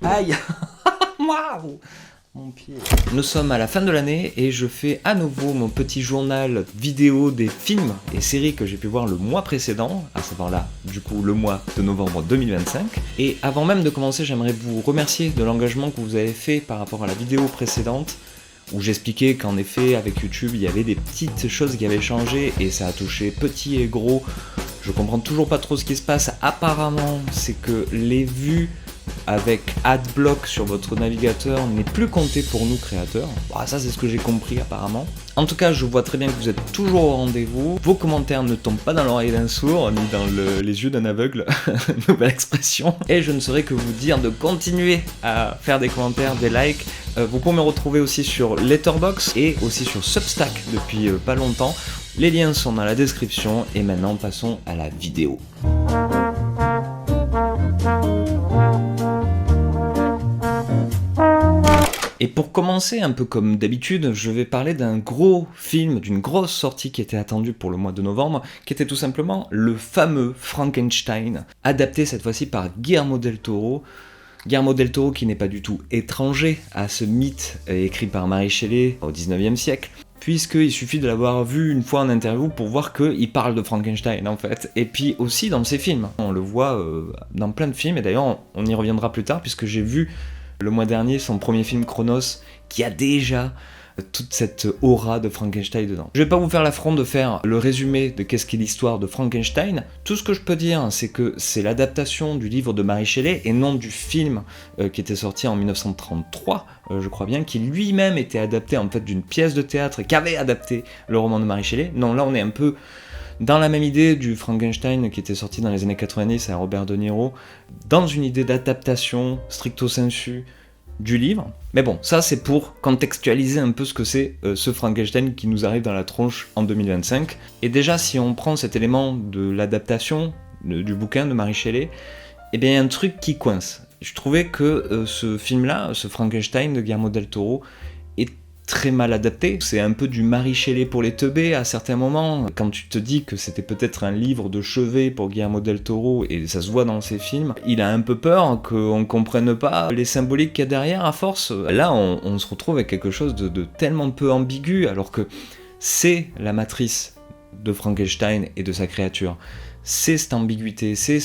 Aïe. Waouh. Mon pied. Nous sommes à la fin de l'année et je fais à nouveau mon petit journal vidéo des films et séries que j'ai pu voir le mois précédent, à savoir là, du coup, le mois de novembre 2025. Et avant même de commencer, j'aimerais vous remercier de l'engagement que vous avez fait par rapport à la vidéo précédente, où j'expliquais qu'en effet, avec YouTube, il y avait des petites choses qui avaient changé et ça a touché petit et gros. Je comprends toujours pas trop ce qui se passe. Apparemment, c'est que les vues avec Adblock sur votre navigateur n'est plus compté pour nous créateurs. Bah, ça c'est ce que j'ai compris apparemment. En tout cas, je vois très bien que vous êtes toujours au rendez-vous. Vos commentaires ne tombent pas dans l'oreille d'un sourd, ni dans les yeux d'un aveugle, nouvelle expression. Et je ne saurais que vous dire de continuer à faire des commentaires, des likes. Vous pouvez me retrouver aussi sur Letterboxd et aussi sur Substack depuis pas longtemps. Les liens sont dans la description et maintenant passons à la vidéo. Et pour commencer, un peu comme d'habitude, je vais parler d'un gros film, d'une grosse sortie qui était attendue pour le mois de novembre, qui était tout simplement le fameux Frankenstein, adapté cette fois-ci par Guillermo del Toro. Guillermo del Toro qui n'est pas du tout étranger à ce mythe écrit par Mary Shelley au 19e siècle, puisqu'il suffit de l'avoir vu une fois en interview pour voir qu'il parle de Frankenstein en fait, et puis aussi dans ses films. On le voit dans plein de films, et d'ailleurs on y reviendra plus tard, puisque j'ai vu le mois dernier son premier film Chronos, qui a déjà toute cette aura de Frankenstein dedans. Je vais pas vous faire l'affront de faire le résumé de qu'est-ce qu'est l'histoire de Frankenstein. Tout ce que je peux dire, c'est que c'est l'adaptation du livre de Mary Shelley et non du film qui était sorti en 1933, je crois bien, qui lui-même était adapté en fait d'une pièce de théâtre et qui avait adapté le roman de Mary Shelley. Non, là on est un peu dans la même idée du Frankenstein qui était sorti dans les années 90 à Robert De Niro, dans une idée d'adaptation stricto sensu du livre. Mais bon, ça c'est pour contextualiser un peu ce que c'est ce Frankenstein qui nous arrive dans la tronche en 2025. Et déjà, si on prend cet élément de l'adaptation du bouquin de Mary Shelley, eh bien il y a un truc qui coince. Je trouvais que ce film-là, ce Frankenstein de Guillermo del Toro, est très mal adapté. C'est un peu du Mary Shelley pour les teubés à certains moments. Quand tu te dis que c'était peut-être un livre de chevet pour Guillermo del Toro, et ça se voit dans ses films, il a un peu peur qu'on ne comprenne pas les symboliques qu'il y a derrière à force. Là, on se retrouve avec quelque chose de tellement peu ambigu, alors que c'est la matrice de Frankenstein et de sa créature. C'est cette ambiguïté, c'est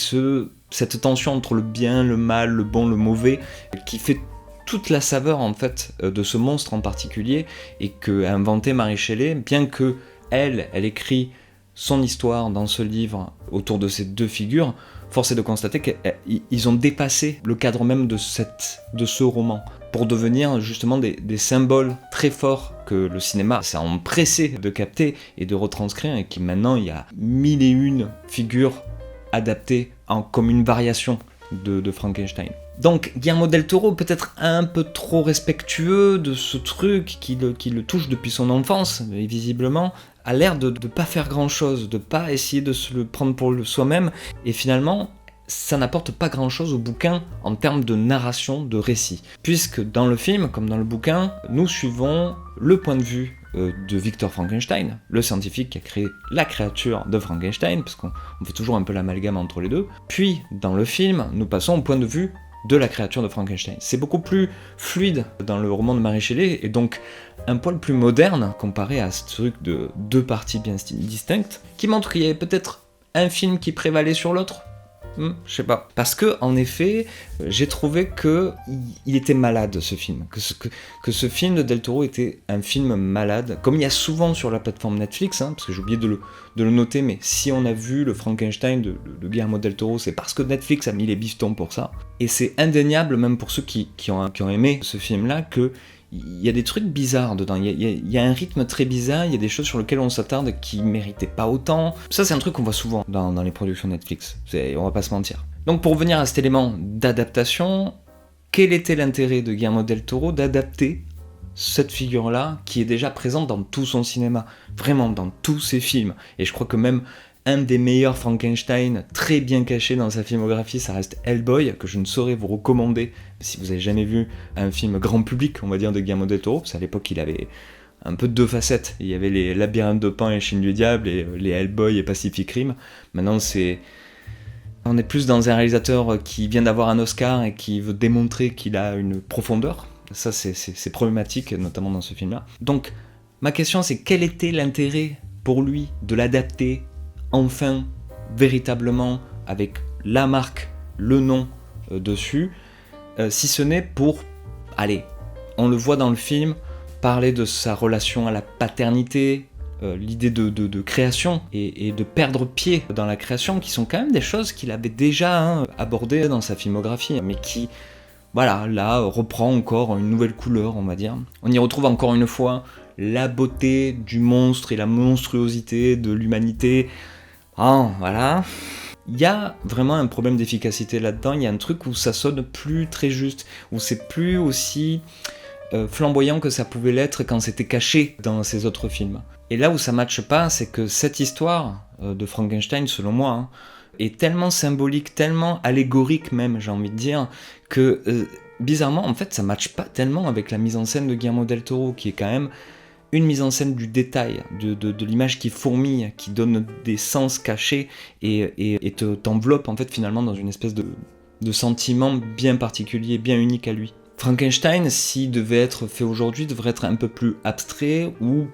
cette tension entre le bien, le mal, le bon, le mauvais, qui fait toute la saveur en fait de ce monstre en particulier, et qu'a inventé Mary Shelley, bien que elle écrit son histoire dans ce livre autour de ces deux figures. Force est de constater qu'ils ont dépassé le cadre même de ce roman pour devenir justement des symboles très forts que le cinéma s'est empressé de capter et de retranscrire, et qui maintenant il y a 1001 figures adaptées comme une variation de Frankenstein. Donc Guillermo del Toro, peut-être un peu trop respectueux de ce truc qui le touche depuis son enfance, et visiblement, a l'air de pas faire grand-chose, de pas essayer de se le prendre pour soi-même, et finalement, ça n'apporte pas grand-chose au bouquin en termes de narration, de récit. Puisque dans le film, comme dans le bouquin, nous suivons le point de vue de Victor Frankenstein, le scientifique qui a créé la créature de Frankenstein, parce qu'on fait toujours un peu l'amalgame entre les deux. Puis, dans le film, nous passons au point de vue de la créature de Frankenstein. C'est beaucoup plus fluide dans le roman de Mary Shelley, et donc un poil plus moderne comparé à ce truc de deux parties bien distinctes, qui montre qu'il y avait peut-être un film qui prévalait sur l'autre. Je sais pas. Parce que, en effet, j'ai trouvé que il était malade, ce film. Que ce film de Del Toro était un film malade. Comme il y a souvent sur la plateforme Netflix, parce que j'ai oublié de le noter, mais si on a vu le Frankenstein de Guillermo Del Toro, c'est parce que Netflix a mis les bifetons pour ça. Et c'est indéniable, même pour ceux qui ont aimé ce film-là, que il y a des trucs bizarres dedans, il y a un rythme très bizarre, il y a des choses sur lesquelles on s'attarde qui méritaient pas autant. Ça c'est un truc qu'on voit souvent dans les productions Netflix, on va pas se mentir. Donc pour revenir à cet élément d'adaptation, quel était l'intérêt de Guillermo del Toro d'adapter cette figure-là qui est déjà présente dans tout son cinéma, vraiment dans tous ses films, et je crois que même un des meilleurs Frankenstein, très bien caché dans sa filmographie, ça reste Hellboy, que je ne saurais vous recommander si vous avez jamais vu un film grand public, on va dire, de Guillermo del Toro, parce qu'à l'époque il avait un peu deux facettes, il y avait les Labyrinthes de Pan et Chine du Diable, et les Hellboy et Pacific Rim. Maintenant c'est On est plus dans un réalisateur qui vient d'avoir un Oscar et qui veut démontrer qu'il a une profondeur. Ça, c'est problématique, notamment dans ce film-là. Donc, ma question, c'est quel était l'intérêt pour lui de l'adapter, enfin, véritablement, avec la marque, le nom dessus, si ce n'est pour, allez, on le voit dans le film, parler de sa relation à la paternité, l'idée de création et de perdre pied dans la création, qui sont quand même des choses qu'il avait déjà abordées dans sa filmographie, mais qui, voilà, là, reprend encore une nouvelle couleur, on va dire. On y retrouve encore une fois la beauté du monstre et la monstruosité de l'humanité. Ah, voilà. Il y a vraiment un problème d'efficacité là-dedans, il y a un truc où ça sonne plus très juste, où c'est plus aussi flamboyant que ça pouvait l'être quand c'était caché dans ses autres films. Et là où ça matche pas, c'est que cette histoire de Frankenstein, selon moi, est tellement symbolique, tellement allégorique même, j'ai envie de dire, que bizarrement, en fait, ça matche pas tellement avec la mise en scène de Guillermo del Toro, qui est quand même une mise en scène du détail, de l'image qui fourmille, qui donne des sens cachés et t'enveloppe en fait finalement dans une espèce de sentiment bien particulier, bien unique à lui. Frankenstein, s'il devait être fait aujourd'hui, devrait être un peu plus abstrait ou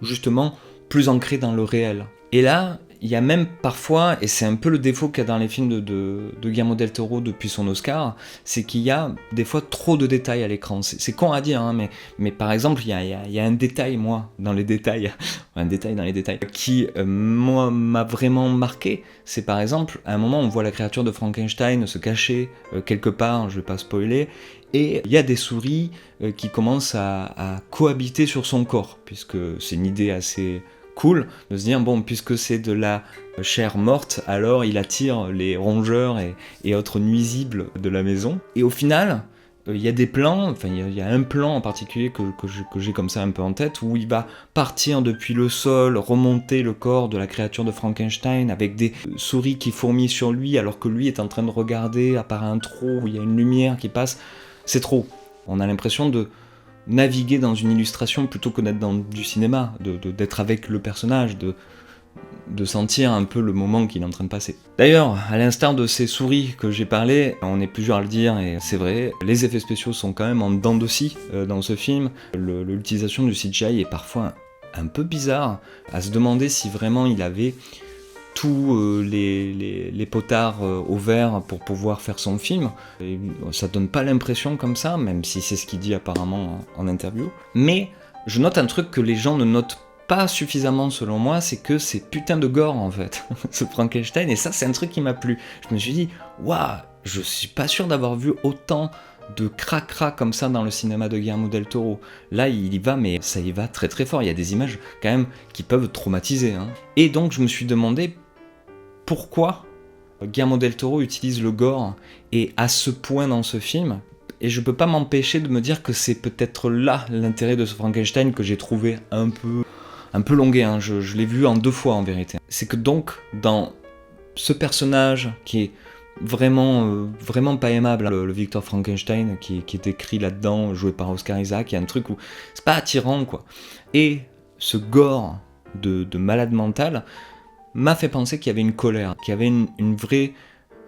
justement plus ancré dans le réel. Et là, il y a même parfois, et c'est un peu le défaut qu'il y a dans les films de Guillermo del Toro depuis son Oscar, c'est qu'il y a des fois trop de détails à l'écran. C'est con à dire, hein, mais par exemple, il y a un détail, moi, dans les détails, un détail dans les détails, qui, moi, m'a vraiment marqué. C'est par exemple, à un moment, on voit la créature de Frankenstein se cacher quelque part, je vais pas spoiler, et il y a des souris qui commencent à cohabiter sur son corps, puisque c'est une idée assez cool de se dire, bon, puisque c'est de la chair morte, alors il attire les rongeurs et autres nuisibles de la maison. Et au final, il y a des plans, enfin il y a un plan en particulier que j'ai comme ça un peu en tête, où il va partir depuis le sol, remonter le corps de la créature de Frankenstein avec des souris qui fourmillent sur lui alors que lui est en train de regarder à part un trou où il y a une lumière qui passe. C'est trop. On a l'impression de naviguer dans une illustration plutôt que d'être dans du cinéma, d'être avec le personnage, de sentir un peu le moment qu'il est en train de passer. D'ailleurs, à l'instar de ces souris que j'ai parlé, on est plusieurs à le dire et c'est vrai, les effets spéciaux sont quand même en dents de scie dans ce film. L'utilisation du CGI est parfois un peu bizarre, à se demander si vraiment il avait tous les potards au vert pour pouvoir faire son film. Et ça donne pas l'impression comme ça, même si c'est ce qu'il dit apparemment en interview. Mais je note un truc que les gens ne notent pas suffisamment selon moi, c'est que c'est putain de gore en fait, ce Frankenstein, et ça c'est un truc qui m'a plu. Je me suis dit, waouh, je suis pas sûr d'avoir vu autant de cracra comme ça dans le cinéma de Guillermo del Toro. Là il y va, mais ça y va très très fort, il y a des images quand même qui peuvent traumatiser. Et donc je me suis demandé pourquoi Guillermo del Toro utilise le gore et à ce point dans ce film. Et je peux pas m'empêcher de me dire que c'est peut-être là l'intérêt de ce Frankenstein que j'ai trouvé un peu longué, je l'ai vu en 2 fois en vérité. C'est que donc, dans ce personnage qui est vraiment pas aimable, le Victor Frankenstein qui est écrit là-dedans, joué par Oscar Isaac, il y a un truc où c'est pas attirant quoi. Et ce gore de malade mental m'a fait penser qu'il y avait une colère, qu'il y avait une vraie,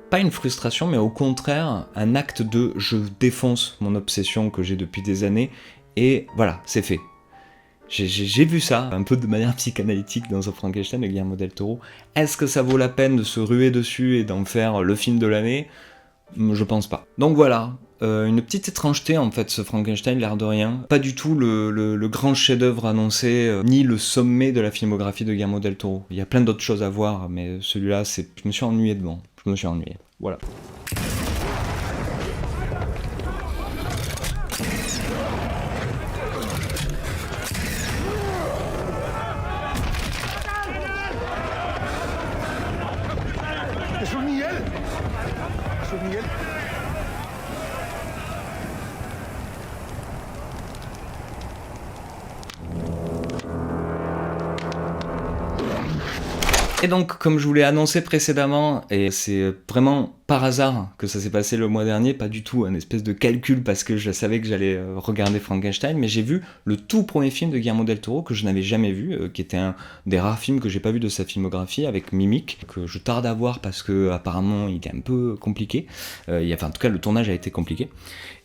pas une frustration, mais au contraire, un acte de je défonce mon obsession que j'ai depuis des années, et voilà, c'est fait. J'ai vu ça, un peu de manière psychanalytique dans ce Frankenstein de Guillermo del Toro. Est-ce que ça vaut la peine de se ruer dessus et d'en faire le film de l'année ? Je pense pas. Donc voilà, une petite étrangeté en fait ce Frankenstein, l'air de rien. Pas du tout le grand chef-d'œuvre annoncé, ni le sommet de la filmographie de Guillermo del Toro. Il y a plein d'autres choses à voir, mais celui-là, je me suis ennuyé devant. Je me suis ennuyé. Voilà. ¡Jesús Miguel! ¡Jesús Miguel! Et donc, comme je vous l'ai annoncé précédemment, et c'est vraiment par hasard que ça s'est passé le mois dernier, pas du tout un espèce de calcul parce que je savais que j'allais regarder Frankenstein, mais j'ai vu le tout premier film de Guillermo del Toro que je n'avais jamais vu, qui était un des rares films que j'ai pas vu de sa filmographie, avec Mimic, que je tarde à voir parce que apparemment il est un peu compliqué. En tout cas, le tournage a été compliqué.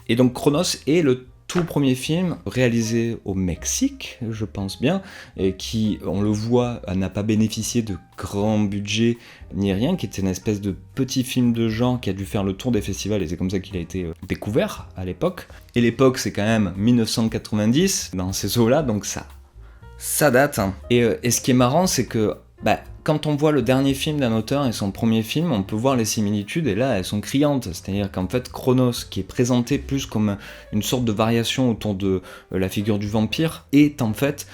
Et donc Cronos est le tout premier film réalisé au Mexique, je pense bien, et qui, on le voit, n'a pas bénéficié de grands budgets ni rien, qui était une espèce de petit film de genre qui a dû faire le tour des festivals, et c'est comme ça qu'il a été découvert à l'époque. Et l'époque, c'est quand même 1990, dans ces eaux-là, donc ça date. Et ce qui est marrant, c'est que quand on voit le dernier film d'un auteur et son premier film, on peut voir les similitudes, et là, elles sont criantes. C'est-à-dire qu'en fait, Cronos, qui est présenté plus comme une sorte de variation autour de la figure du vampire, est en fait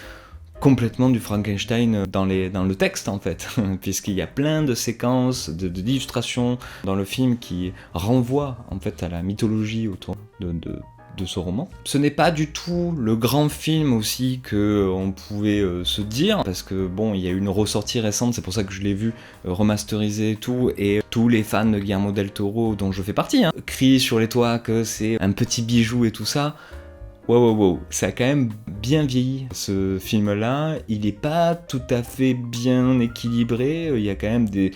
complètement du Frankenstein dans le texte, en fait. Puisqu'il y a plein de séquences, d'illustrations dans le film qui renvoient, en fait, à la mythologie autour de ce roman. Ce n'est pas du tout le grand film aussi que on pouvait se dire, parce que bon, il y a eu une ressortie récente, c'est pour ça que je l'ai vu remasterisé et tout, et tous les fans de Guillermo del Toro, dont je fais partie, crient sur les toits que c'est un petit bijou et tout ça. Wow, ça a quand même bien vieilli, ce film-là. Il n'est pas tout à fait bien équilibré, il y a quand même des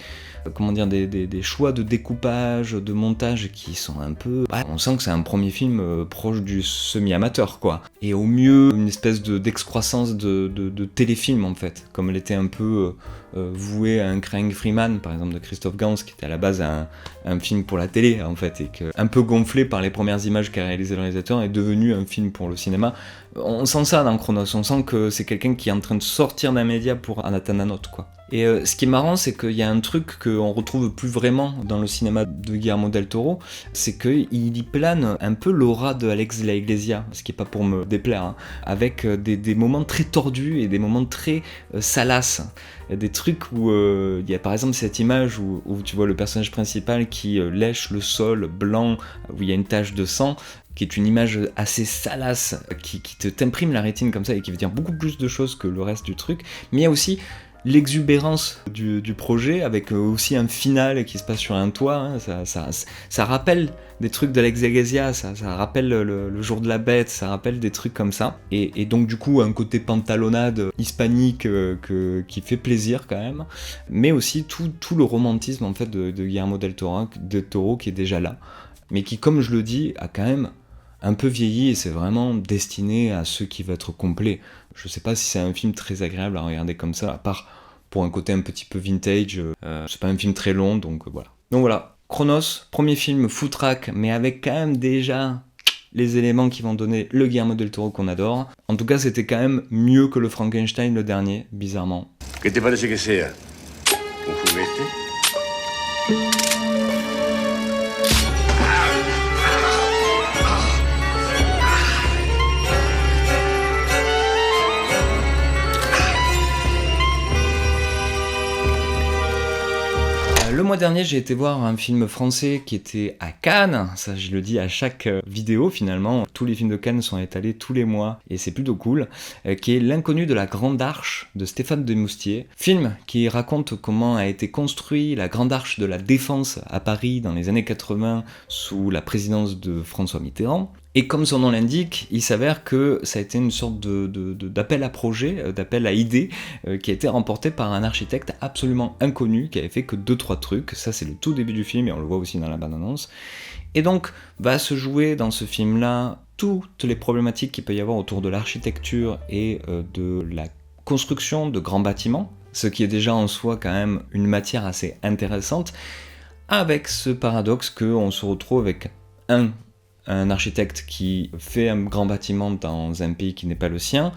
choix de découpage, de montage qui sont un peu... on sent que c'est un premier film proche du semi-amateur, quoi. Et au mieux, une espèce d'excroissance de téléfilm, en fait, comme elle était un peu vouée à un Crying Freeman, par exemple, de Christophe Gans, qui était à la base un film pour la télé, en fait, et que, un peu gonflé par les premières images qu'a réalisé le réalisateur, est devenu un film pour le cinéma. On sent ça dans Cronos, on sent que c'est quelqu'un qui est en train de sortir d'un média pour en atteindre un autre, quoi. Et ce qui est marrant, c'est qu'il y a un truc qu'on retrouve plus vraiment dans le cinéma de Guillermo del Toro, c'est qu'il y plane un peu l'aura de Alex de la Iglesia, ce qui est pas pour me déplaire, avec des moments très tordus et des moments très salaces. Des trucs où il y a par exemple cette image où tu vois le personnage principal qui lèche le sol blanc, où il y a une tache de sang, qui est une image assez salace, qui t'imprime la rétine comme ça et qui veut dire beaucoup plus de choses que le reste du truc. Mais il y a aussi l'exubérance du projet, avec aussi un final qui se passe sur un toit, ça rappelle des trucs d'Alex Zagazia, ça rappelle le jour de la bête, ça rappelle des trucs comme ça, et donc du coup un côté pantalonnade hispanique qui fait plaisir quand même, mais aussi tout le romantisme en fait de Guillermo del Toro qui est déjà là, mais qui, comme je le dis, a quand même un peu vieilli, et c'est vraiment destiné à ceux qui veulent être complets. Je sais pas si c'est un film très agréable à regarder comme ça, à part pour un côté un petit peu vintage. C'est pas un film très long, donc voilà. Donc voilà, Cronos, premier film foutraque, mais avec quand même déjà les éléments qui vont donner le Guillermo del Toro qu'on adore. En tout cas, c'était quand même mieux que le Frankenstein, le dernier, bizarrement. ¿Qué te parece que sea? ¿Un juguete? Le mois dernier, j'ai été voir un film français qui était à Cannes, ça je le dis à chaque vidéo finalement, tous les films de Cannes sont étalés tous les mois et c'est plutôt cool, qui est L'inconnu de la Grande Arche de Stéphane Demoustier, film qui raconte comment a été construit la Grande Arche de la Défense à Paris dans les années 80 sous la présidence de François Mitterrand. Et comme son nom l'indique, il s'avère que ça a été une sorte d'appel à projet, d'appel à idée, qui a été remporté par un architecte absolument inconnu, qui avait fait que 2-3 trucs. Ça, c'est le tout début du film, et on le voit aussi dans la bande-annonce. Et donc, va se jouer dans ce film-là toutes les problématiques qu'il peut y avoir autour de l'architecture et de la construction de grands bâtiments, ce qui est déjà en soi quand même une matière assez intéressante, avec ce paradoxe qu'on se retrouve avec un architecte qui fait un grand bâtiment dans un pays qui n'est pas le sien,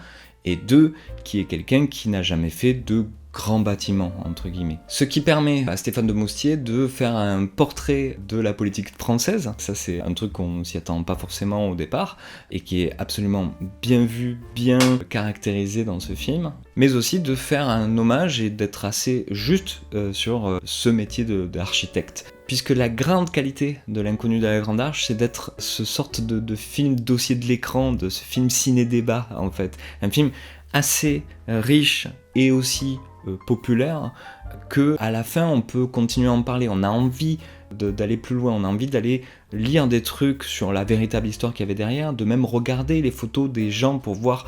et 2, qui est quelqu'un qui n'a jamais fait de grand bâtiment, entre guillemets. Ce qui permet à Stéphane Demoustier de faire un portrait de la politique française. Ça, c'est un truc qu'on s'y attend pas forcément au départ, et qui est absolument bien vu, bien caractérisé dans ce film. Mais aussi de faire un hommage et d'être assez juste sur ce métier d'architecte. Puisque la grande qualité de L'inconnu de la Grande Arche, c'est d'être ce sorte de film dossier de l'écran, de ce film ciné-débat, en fait. Un film assez riche et aussi populaire que à la fin on peut continuer à en parler. On a envie d'aller plus loin, on a envie d'aller lire des trucs sur la véritable histoire qu'il y avait derrière, de même regarder les photos des gens pour voir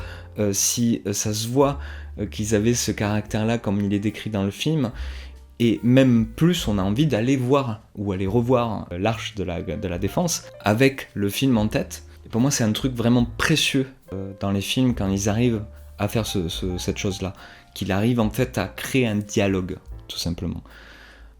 si ça se voit qu'ils avaient ce caractère-là comme il est décrit dans le film. Et même plus, on a envie d'aller voir ou aller revoir l'Arche de la Défense avec le film en tête. Et pour moi, c'est un truc vraiment précieux dans les films quand ils arrivent à faire cette chose-là, qu'il arrive en fait à créer un dialogue, tout simplement.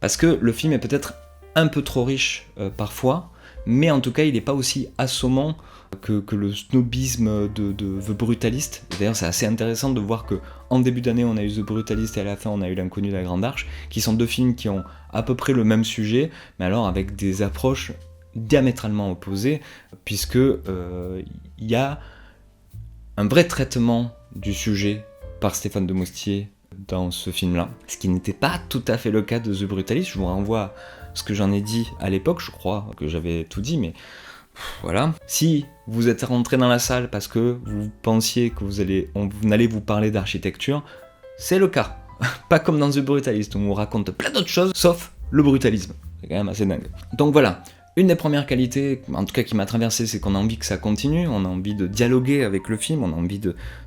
Parce que le film est peut-être un peu trop riche parfois, mais en tout cas, il n'est pas aussi assommant que le snobisme de The Brutalist. D'ailleurs, c'est assez intéressant de voir qu'en début d'année, on a eu The Brutalist et à la fin, on a eu L'Inconnu de la Grande Arche, qui sont deux films qui ont à peu près le même sujet, mais alors avec des approches diamétralement opposées, puisque y a un vrai traitement du sujet par Stéphane de Moustier dans ce film-là, ce qui n'était pas tout à fait le cas de The Brutalist. Je vous renvoie à ce que j'en ai dit à l'époque, je crois que j'avais tout dit, mais voilà. Si vous êtes rentré dans la salle parce que vous pensiez que on allait vous parler d'architecture, c'est le cas. Pas comme dans The Brutalist, où on raconte plein d'autres choses, sauf le brutalisme. C'est quand même assez dingue. Donc voilà. Une des premières qualités, en tout cas qui m'a traversé, c'est qu'on a envie que ça continue, on a envie de dialoguer avec le film, on a envie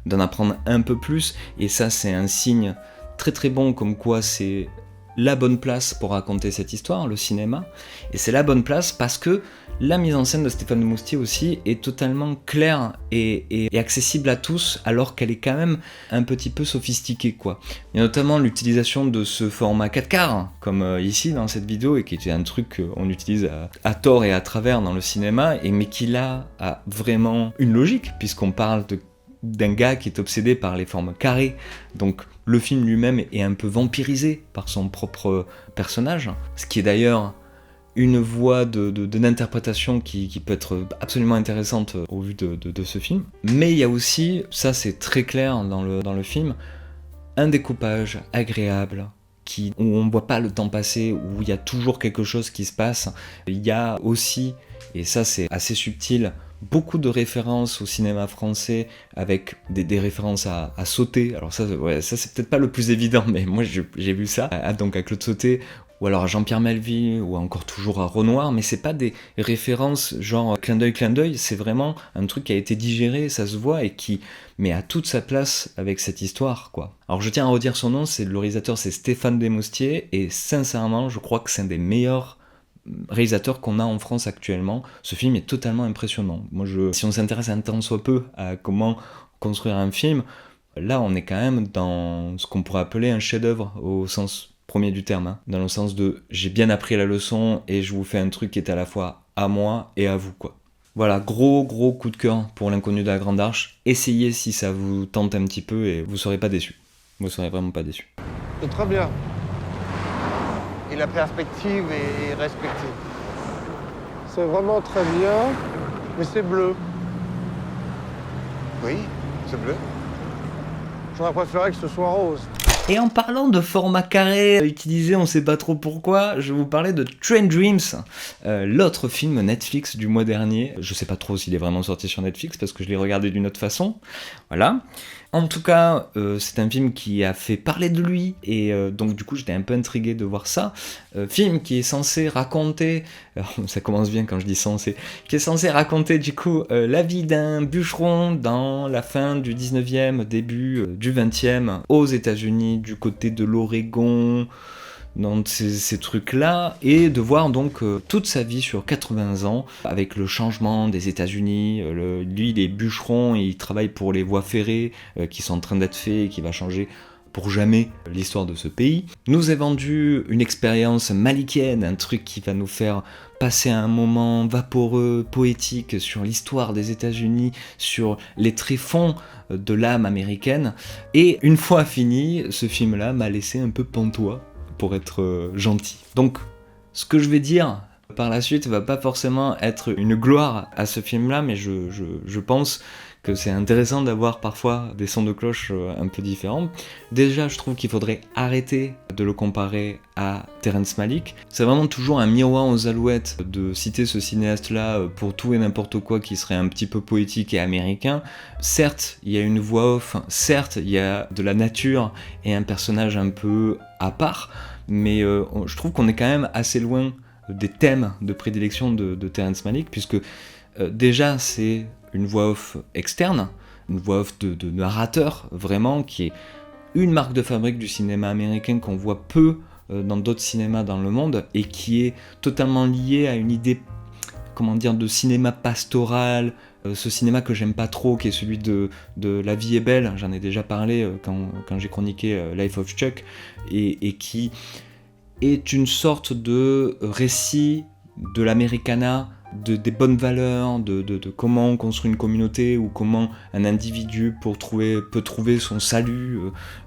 d'en apprendre un peu plus, et ça c'est un signe très très bon comme quoi c'est la bonne place pour raconter cette histoire, le cinéma, et c'est la bonne place parce que la mise en scène de Stéphane de Moustier aussi est totalement claire et accessible à tous, alors qu'elle est quand même un petit peu sophistiquée, quoi. Il y a notamment l'utilisation de ce format 4K, comme ici dans cette vidéo, et qui était un truc qu'on utilise à tort et à travers dans le cinéma, mais qui là a vraiment une logique, puisqu'on parle d'un gars qui est obsédé par les formes carrées, donc le film lui-même est un peu vampirisé par son propre personnage, ce qui est d'ailleurs une voie d'interprétation qui peut être absolument intéressante au vu de ce film. Mais il y a aussi, ça c'est très clair dans le film, un découpage agréable, où on ne voit pas le temps passer, où il y a toujours quelque chose qui se passe. Il y a aussi, et ça c'est assez subtil, beaucoup de références au cinéma français, avec des références à Sauté. Alors ça c'est peut-être pas le plus évident, mais moi j'ai vu ça, donc à Claude Sauté, ou alors à Jean-Pierre Melville, ou encore toujours à Renoir, mais c'est pas des références genre clin d'œil, c'est vraiment un truc qui a été digéré, ça se voit, et qui met à toute sa place avec cette histoire, quoi. Alors je tiens à redire son nom, le réalisateur c'est Stéphane de Moustier, et sincèrement, je crois que c'est un des meilleurs réalisateurs qu'on a en France actuellement. Ce film est totalement impressionnant. Si on s'intéresse un tant soit peu à comment construire un film, là on est quand même dans ce qu'on pourrait appeler un chef-d'œuvre au sens premier du terme, dans le sens de j'ai bien appris la leçon et je vous fais un truc qui est à la fois à moi et à vous, quoi. Voilà, gros coup de cœur pour L'Inconnu de la Grande Arche. Essayez si ça vous tente un petit peu et vous serez pas déçus. Vous serez vraiment pas déçus. C'est très bien. Et la perspective est respectée. C'est vraiment très bien, mais c'est bleu. Oui, c'est bleu. J'aurais préféré que ce soit rose. Et en parlant de format carré utilisé, on sait pas trop pourquoi, je vais vous parler de Train Dreams, l'autre film Netflix du mois dernier. Je sais pas trop s'il est vraiment sorti sur Netflix parce que je l'ai regardé d'une autre façon. Voilà. En tout cas, c'est un film qui a fait parler de lui, et donc du coup j'étais un peu intrigué de voir ça. Film qui est censé raconter, ça commence bien quand je dis censé, qui est censé raconter du coup la vie d'un bûcheron dans la fin du 19e, début du 20e, aux États-Unis, du côté de l'Oregon, dans ces trucs-là, et de voir donc toute sa vie sur 80 ans, avec le changement des États-Unis. Lui, il est bûcheron, il travaille pour les voies ferrées qui sont en train d'être faites et qui va changer pour jamais l'histoire de ce pays. Nous est vendu une expérience malikienne, un truc qui va nous faire passer un moment vaporeux, poétique sur l'histoire des États-Unis, sur les tréfonds de l'âme américaine. Et une fois fini, ce film-là m'a laissé un peu pantois, pour être gentil. Donc, ce que je vais dire par la suite va pas forcément être une gloire à ce film-là, mais je pense que c'est intéressant d'avoir parfois des sons de cloche un peu différents. Déjà, je trouve qu'il faudrait arrêter de le comparer à Terrence Malick. C'est vraiment toujours un miroir aux alouettes de citer ce cinéaste-là pour tout et n'importe quoi qui serait un petit peu poétique et américain. Certes, il y a une voix off, certes, il y a de la nature et un personnage un peu à part, mais je trouve qu'on est quand même assez loin des thèmes de prédilection de Terrence Malick, puisque déjà c'est une voix off externe, une voix off de narrateur, vraiment, qui est une marque de fabrique du cinéma américain qu'on voit peu dans d'autres cinémas dans le monde, et qui est totalement liée à une idée, comment dire, de cinéma pastoral, ce cinéma que j'aime pas trop, qui est celui de La vie est belle, j'en ai déjà parlé quand j'ai chroniqué Life of Chuck, et qui est une sorte de récit de l'Americana, des bonnes valeurs, de comment on construit une communauté, ou comment un individu peut trouver son salut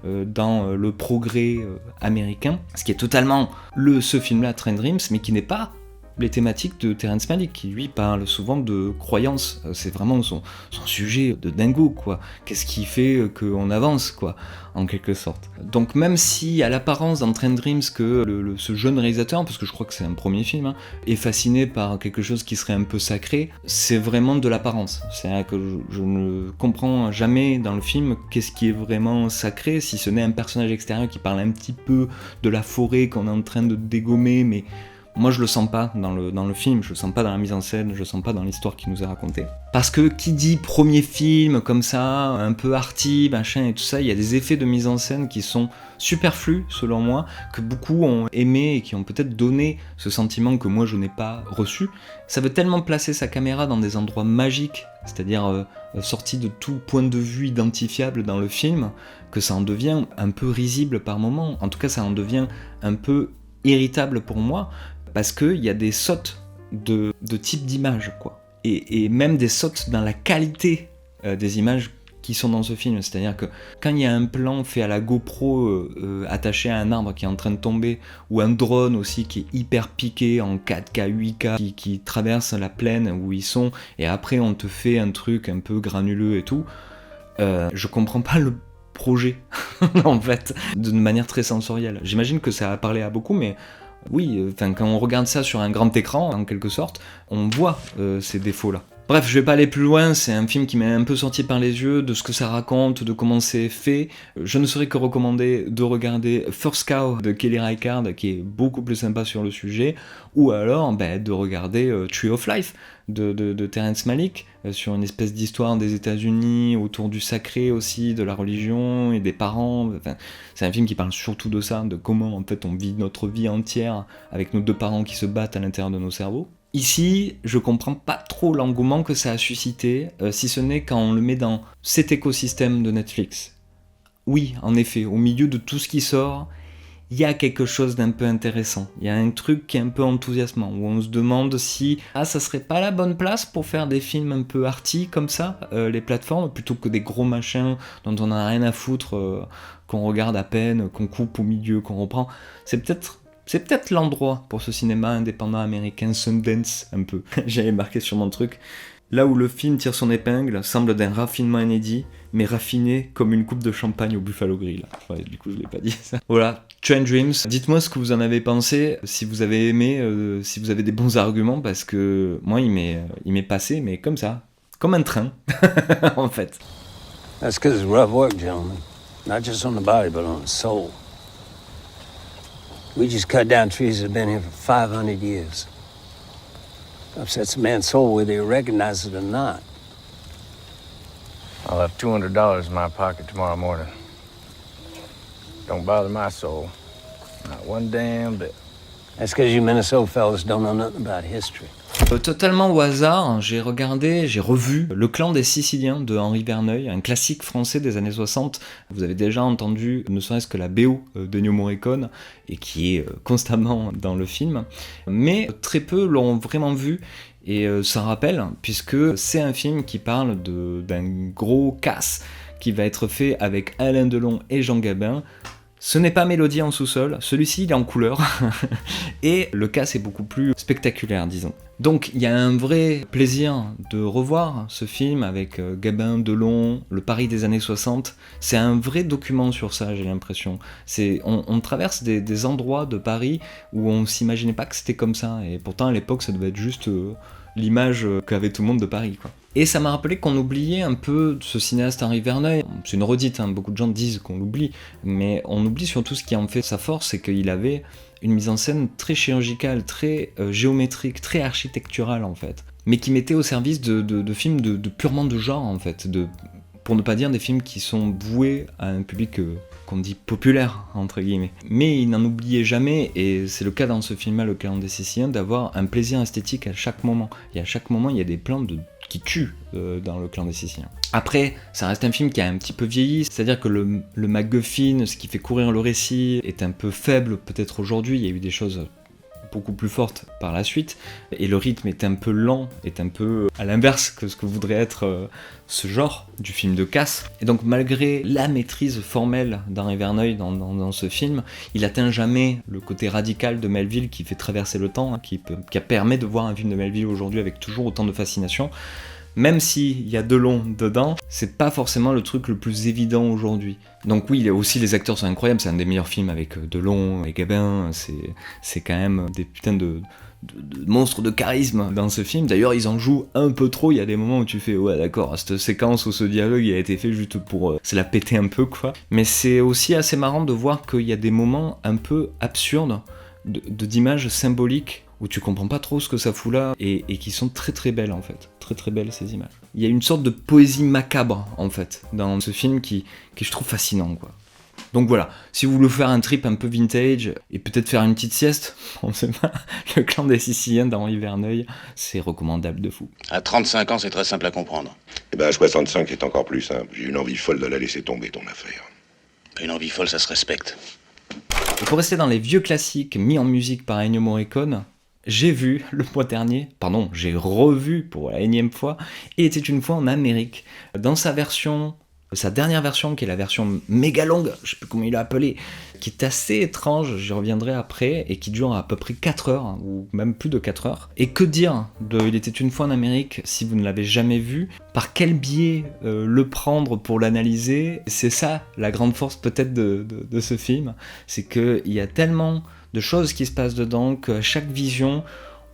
dans le progrès américain. Ce qui est totalement ce film-là, Train Dreams, mais qui n'est pas les thématiques de Terrence Malick, qui lui parle souvent de croyances. C'est vraiment son sujet de dingo, quoi. Qu'est-ce qui fait qu'on avance, quoi, en quelque sorte. Donc même si à l'apparence dans Train Dreams que ce jeune réalisateur, parce que je crois que c'est un premier film, est fasciné par quelque chose qui serait un peu sacré, c'est vraiment de l'apparence. C'est-à-dire que je ne comprends jamais dans le film qu'est-ce qui est vraiment sacré, si ce n'est un personnage extérieur qui parle un petit peu de la forêt qu'on est en train de dégommer, mais moi je le sens pas dans le film, je le sens pas dans la mise en scène, je le sens pas dans l'histoire qui nous est racontée. Parce que qui dit premier film comme ça, un peu arty, machin et tout ça, il y a des effets de mise en scène qui sont superflus selon moi, que beaucoup ont aimé et qui ont peut-être donné ce sentiment que moi je n'ai pas reçu. Ça veut tellement placer sa caméra dans des endroits magiques, c'est-à-dire sorti de tout point de vue identifiable dans le film, que ça en devient un peu risible par moments. En tout cas ça en devient un peu irritable pour moi, parce qu'il y a des sautes de type d'image, quoi. Et même des sautes dans la qualité des images qui sont dans ce film. C'est-à-dire que quand il y a un plan fait à la GoPro attaché à un arbre qui est en train de tomber, ou un drone aussi qui est hyper piqué en 4K, 8K, qui traverse la plaine où ils sont, et après on te fait un truc un peu granuleux et tout, je comprends pas le projet, en fait, d'une manière très sensorielle. J'imagine que ça a parlé à beaucoup, mais oui, quand on regarde ça sur un grand écran, en quelque sorte, on voit ces défauts-là. Bref, je vais pas aller plus loin, c'est un film qui m'est un peu sorti par les yeux, de ce que ça raconte, de comment c'est fait. Je ne saurais que recommander de regarder First Cow de Kelly Reichardt, qui est beaucoup plus sympa sur le sujet, ou alors de regarder Tree of Life de Terrence Malick, sur une espèce d'histoire des États-Unis, autour du sacré aussi, de la religion et des parents. Enfin, c'est un film qui parle surtout de ça, de comment en fait on vit notre vie entière avec nos deux parents qui se battent à l'intérieur de nos cerveaux. Ici, je comprends pas trop l'engouement que ça a suscité, si ce n'est quand on le met dans cet écosystème de Netflix. Oui, en effet, au milieu de tout ce qui sort, il y a quelque chose d'un peu intéressant. Il y a un truc qui est un peu enthousiasmant, où on se demande si ça serait pas la bonne place pour faire des films un peu arty comme ça, les plateformes, plutôt que des gros machins dont on a rien à foutre, qu'on regarde à peine, qu'on coupe au milieu, qu'on reprend. C'est peut-être l'endroit pour ce cinéma indépendant américain, Sundance, un peu. J'avais marqué sur mon truc. Là où le film tire son épingle, semble d'un raffinement inédit, mais raffiné comme une coupe de champagne au Buffalo Grill. Ouais, du coup, je l'ai pas dit ça. Voilà, Train Dreams. Dites-moi ce que vous en avez pensé, si vous avez aimé, si vous avez des bons arguments, parce que moi, il m'est passé, mais comme ça. Comme un train, en fait. That's because it's rough work, gentlemen. Not just on the body, but on the soul. We just cut down trees that have been here for 500 years. Upsets a man's soul whether he recognizes it or not. I'll have $200 in my pocket tomorrow morning. Don't bother my soul. Not one damn bit. That's because you Minnesota fellas don't know nothing about history. Totalement au hasard, j'ai revu Le Clan des Siciliens de Henri Verneuil, un classique français des années 60. Vous avez déjà entendu ne serait-ce que la BO d'Ennio Morricone, et qui est constamment dans le film. Mais très peu l'ont vraiment vu, et ça rappelle, puisque c'est un film qui parle d'un gros casse qui va être fait avec Alain Delon et Jean Gabin, Ce n'est pas Mélodie en sous-sol, celui-ci il est en couleur, et le casse est beaucoup plus spectaculaire, disons. Donc il y a un vrai plaisir de revoir ce film avec Gabin, Delon, le Paris des années 60. C'est un vrai document sur ça, j'ai l'impression. On traverse des endroits de Paris où on s'imaginait pas que c'était comme ça, et pourtant à l'époque ça devait être juste l'image qu'avait tout le monde de Paris, quoi. Et ça m'a rappelé qu'on oubliait un peu ce cinéaste Henri Verneuil. C'est une redite, hein, beaucoup de gens disent qu'on l'oublie, mais on oublie surtout ce qui en fait sa force, c'est qu'il avait une mise en scène très chirurgicale, très géométrique, très architecturale en fait, mais qui mettait au service de films de purement de genre en fait, pour ne pas dire des films qui sont voués à un public qu'on dit populaire, entre guillemets. Mais il n'en oubliait jamais, et c'est le cas dans ce film-là, Le Clan des Siciliens, d'avoir un plaisir esthétique à chaque moment. Et à chaque moment, il y a des plans qui tuent dans Le Clan des Siciliens. Après, ça reste un film qui a un petit peu vieilli, c'est-à-dire que le MacGuffin, ce qui fait courir le récit, est un peu faible peut-être aujourd'hui, il y a eu des choses beaucoup plus forte par la suite, et le rythme est un peu lent, est un peu à l'inverse que ce que voudrait être ce genre du film de casse. Et donc malgré la maîtrise formelle d'Henri Verneuil dans ce film, il atteint jamais le côté radical de Melville qui fait traverser le temps, hein, qui permet de voir un film de Melville aujourd'hui avec toujours autant de fascination. Même s'il y a Delon dedans, c'est pas forcément le truc le plus évident aujourd'hui. Donc oui, aussi les acteurs sont incroyables, c'est un des meilleurs films avec Delon et Gabin, c'est quand même des putains de monstres de charisme dans ce film. D'ailleurs, ils en jouent un peu trop, il y a des moments où tu fais ouais d'accord, cette séquence ou ce dialogue il a été fait juste pour se la péter un peu quoi. Mais c'est aussi assez marrant de voir qu'il y a des moments un peu absurdes d'images symboliques où tu comprends pas trop ce que ça fout là, et qui sont très très belles en fait, très très belles ces images. Il y a une sorte de poésie macabre en fait dans ce film qui je trouve fascinant quoi. Donc voilà, si vous voulez faire un trip un peu vintage et peut-être faire une petite sieste, on sait pas, Le Clan des Siciliens d'Henri Verneuil, c'est recommandable de fou. À 35 ans, c'est très simple à comprendre. Eh ben à 65, c'est encore plus simple. J'ai une envie folle de la laisser tomber, ton affaire. Une envie folle, ça se respecte. Et pour rester dans les vieux classiques mis en musique par Ennio Morricone, j'ai vu j'ai revu pour la énième fois, Il était une fois en Amérique, dans sa dernière version, qui est la version méga longue, je sais plus comment il l'a appelé, qui est assez étrange, j'y reviendrai après, et qui dure à peu près 4 heures, hein, ou même plus de 4 heures. Et que dire de Il était une fois en Amérique, si vous ne l'avez jamais vu, par quel biais le prendre pour l'analyser? C'est ça, la grande force peut-être de ce film, c'est qu'il y a tellement de choses qui se passent dedans qu'à chaque vision,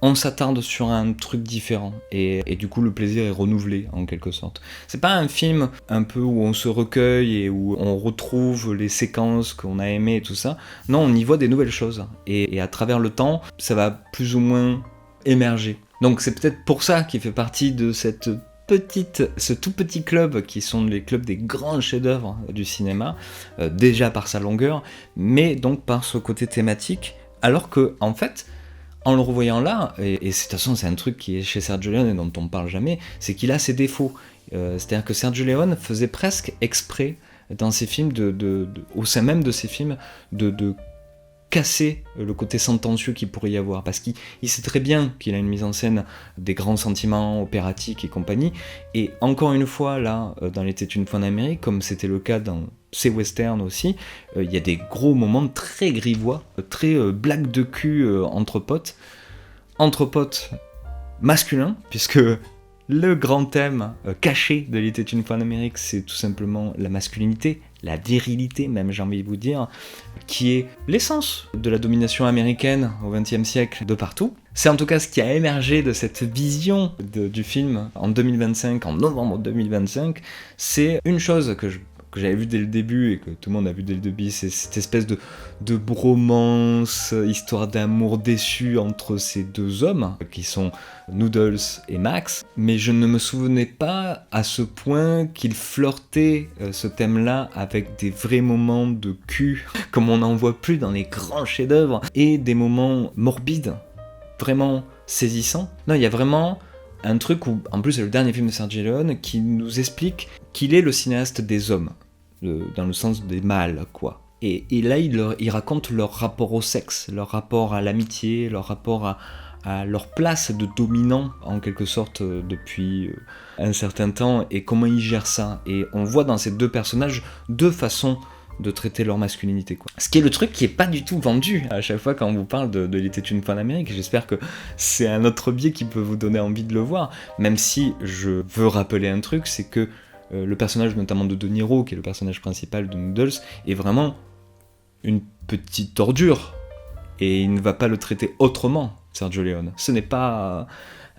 on s'attarde sur un truc différent, et du coup le plaisir est renouvelé en quelque sorte. C'est pas un film un peu où on se recueille et où on retrouve les séquences qu'on a aimées et tout ça, non, on y voit des nouvelles choses, et à travers le temps, ça va plus ou moins émerger. Donc c'est peut-être pour ça qu'il fait partie de ce tout petit club qui sont les clubs des grands chefs-d'œuvre du cinéma, déjà par sa longueur, mais donc par ce côté thématique, alors que en fait, en le revoyant là, et de toute façon c'est un truc qui est chez Sergio Leone et dont on parle jamais, c'est qu'il a ses défauts. C'est-à-dire que Sergio Leone faisait presque exprès dans ses films, au sein même de ses films, de casser le côté sentencieux qu'il pourrait y avoir, parce qu'il sait très bien qu'il a une mise en scène des grands sentiments opératiques et compagnie, et encore une fois là, dans Il était une fois en Amérique, comme c'était le cas dans ces westerns aussi, il y a des gros moments très grivois, très blague de cul entre potes masculins, puisque le grand thème caché de Il était une fois en Amérique, c'est tout simplement la masculinité, la virilité même, j'ai envie de vous dire, qui est l'essence de la domination américaine au XXe siècle de partout. C'est en tout cas ce qui a émergé de cette vision du film en 2025, en novembre 2025. C'est une chose que j'avais vu dès le début et que tout le monde a vu dès le début, c'est cette espèce de bromance, histoire d'amour déçu entre ces deux hommes, qui sont Noodles et Max, mais je ne me souvenais pas à ce point qu'ils flirtaient ce thème-là avec des vrais moments de cul, comme on n'en voit plus dans les grands chefs-d'œuvre, et des moments morbides, vraiment saisissants. Non, il y a vraiment un truc où, en plus c'est le dernier film de Sergio Leone, qui nous explique qu'il est le cinéaste des hommes, dans le sens des mâles, quoi. Et là, il raconte leur rapport au sexe, leur rapport à l'amitié, leur rapport à leur place de dominant, en quelque sorte, depuis un certain temps, et comment ils gèrent ça. Et on voit dans ces deux personnages deux façons de traiter leur masculinité, quoi. Ce qui est le truc qui est pas du tout vendu à chaque fois quand on vous parle de Il était une fois en Amérique. J'espère que c'est un autre biais qui peut vous donner envie de le voir, même si je veux rappeler un truc, c'est que le personnage notamment de De Niro, qui est le personnage principal de Noodles, est vraiment une petite ordure, et il ne va pas le traiter autrement, Sergio Leone. Ce n'est pas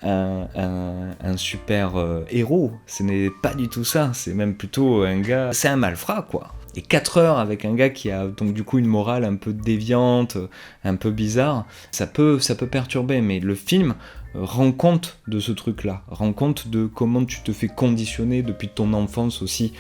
un super héros, ce n'est pas du tout ça, c'est même plutôt un gars, c'est un malfrat, quoi. Et 4 heures avec un gars qui a donc du coup une morale un peu déviante, un peu bizarre, ça peut perturber, mais le film rend compte de ce truc-là, rend compte de comment tu te fais conditionner depuis ton enfance aussi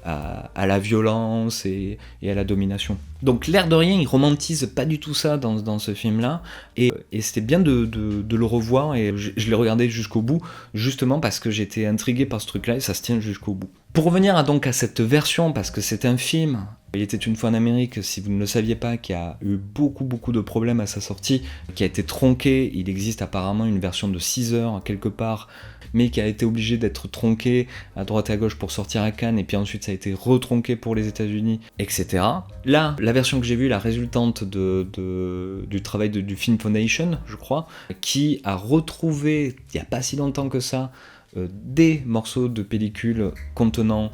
à la violence et à la domination. Donc l'air de rien, il romantise pas du tout ça dans ce film-là, et c'était bien de le revoir, et je l'ai regardé jusqu'au bout, justement parce que j'étais intrigué par ce truc-là, et ça se tient jusqu'au bout. Pour revenir à cette version, parce que c'est un film, Il était une fois en Amérique, si vous ne le saviez pas, qui a eu beaucoup de problèmes à sa sortie, qui a été tronqué, il existe apparemment une version de 6 heures quelque part, mais qui a été obligé d'être tronqué à droite et à gauche pour sortir à Cannes, et puis ensuite ça a été retronqué pour les États-Unis, etc. Là, la version que j'ai vue, la résultante du travail du Film Foundation, je crois, qui a retrouvé, il n'y a pas si longtemps que ça, des morceaux de pellicule contenant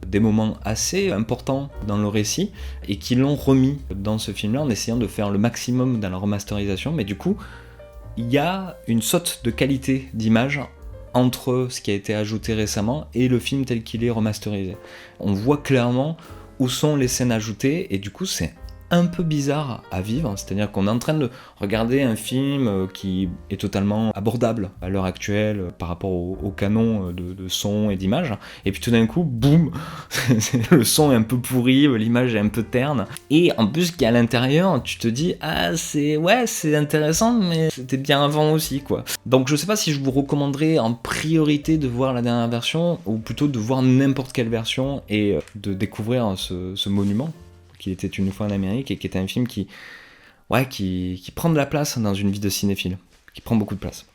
des moments assez importants dans le récit, et qui l'ont remis dans ce film-là en essayant de faire le maximum dans la remasterisation, mais du coup, il y a une saute de qualité d'image entre ce qui a été ajouté récemment et le film tel qu'il est remasterisé. On voit clairement où sont les scènes ajoutées, et du coup c'est un peu bizarre à vivre, c'est-à-dire qu'on est en train de regarder un film qui est totalement abordable à l'heure actuelle par rapport au canon de son et d'image, et puis tout d'un coup, boum, le son est un peu pourri, l'image est un peu terne, et en plus qu'à l'intérieur, tu te dis, ah c'est intéressant, mais c'était bien avant aussi, quoi. Donc je sais pas si je vous recommanderais en priorité de voir la dernière version, ou plutôt de voir n'importe quelle version et de découvrir ce monument qui était une fois en Amérique, et qui était un film qui prend de la place dans une vie de cinéphile, qui prend beaucoup de place.